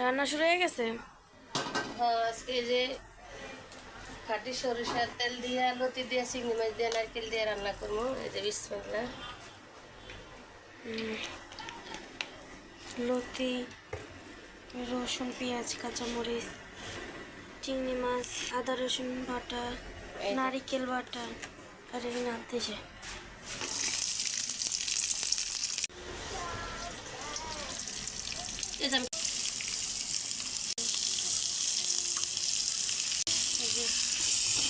রান্না শুরু হয়ে গেছে। হ্যাঁ, আজকে যে খাঁটি সরিষার তেল দিয়ে লতি দিয়ে চিংড়ি মাছ দিয়ে নারকেল দিয়ে রান্না করবো। এই যে বিসমিল্লাহ। লতি, রসুন, পেঁয়াজ, কাঁচামরিচ, চিংড়ি মাছ, আদা রসুন বাটা, নারিকেল বাটা আর এই নাত দিছে।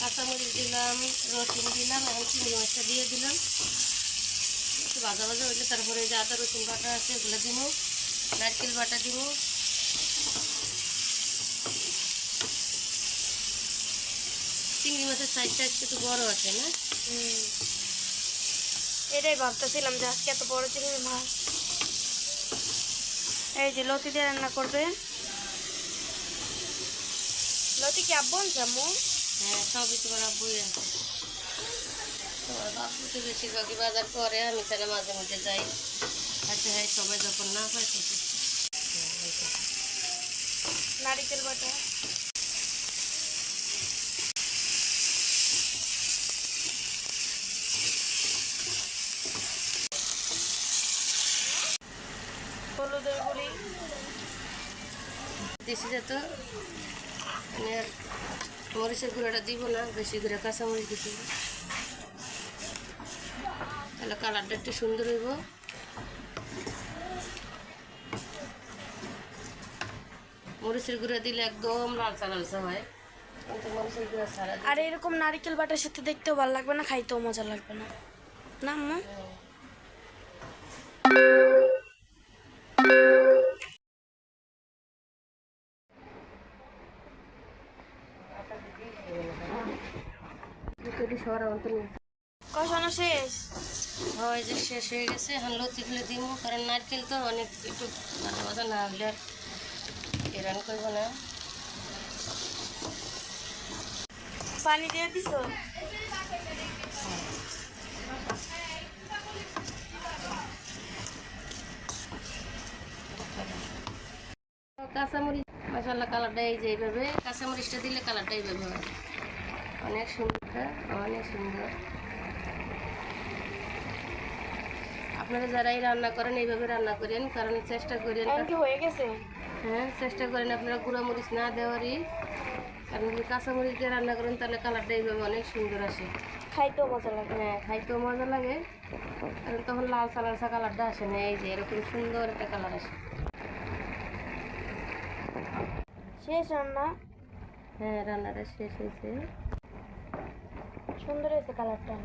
কাঁচামরিচ দিলাম, রসুন দিলাম, এখন চিংড়ি মাছটা দিয়ে দিলাম। একটু ভাজা ভাজা হইলে তারপরে যে আদা রসুন বাটা আছে ওগুলো দিব, নারকেল বাটা দিব। চিংড়ি মাছের সাইজটা একটু বড় আছে না? এটাই ভাবতেছিলাম যে আজকে এত বড় চিংড়ি মাছ। এই যে লতি দিয়ে রান্না করবে। লতি কি আব্বু আনছে আম্মু? হ্যাঁ, সবই তোমার আব্বুই আছে। তোমার বাবু তো বেশিরভাগই বাজার করে, আমি তাহলে মাঝে মাঝে যাই। আচ্ছা হ্যাঁ, সবাই যখন না পাই তখন নারিকেল বাটা, হলুদের গুঁড়ি দিছি যেত, মানে মরিচের গুঁড়োটা দিব না, বেশি করে কাঁচামরিচ দিছি, তাহলে কালারটা একটু সুন্দর হইব। মরিচের গুঁড়া দিলে একদম লালচা লালচা হয়, কিন্তু মরিচের গুঁড়া ছাড়া আর এরকম নারিকেল বাটার সাথে দেখতেও ভালো লাগবে না, খাইতেও মজা লাগবে না, না আম্মু? কষানো শেষ। হয় যে শেষ হয়ে গেছে, এখন লতি ফেলে দিব, কারণ নারকেল তো অনেক একটু ভাজা ভাজা না হলে আর এরান করব না। পানি দিয়ে দিছো? কাঁচামরিচ মশলা কালারটা এই যে এইভাবে, কাঁচামরিচটা দিলে কালারটা এইভাবে হয়, অনেক সুন্দর, অনেক সুন্দর। আপনারা যারা এই রান্না করেন এইভাবে রান্না করেন, কারণ চেষ্টা করেন। কি হয়ে গেছে? হ্যাঁ, চেষ্টা করেন আপনারা গুঁড়া মরিচ না দেওয়ারই, কারণ যদি কাঁচামরিচ দিয়ে রান্না করেন তাহলে কালারটা এইভাবে অনেক সুন্দর আসে, খাইতেও মজা লাগে। হ্যাঁ খাইতেও মজা লাগে, কারণ তখন লালচা লালচা কালারটা আসে না, এই যে এরকম সুন্দর একটা কালার আসে। শেষ রান্না? হ্যাঁ, রান্নাটা শেষ হয়েছে। সুন্দর হয়েছে কালারটা।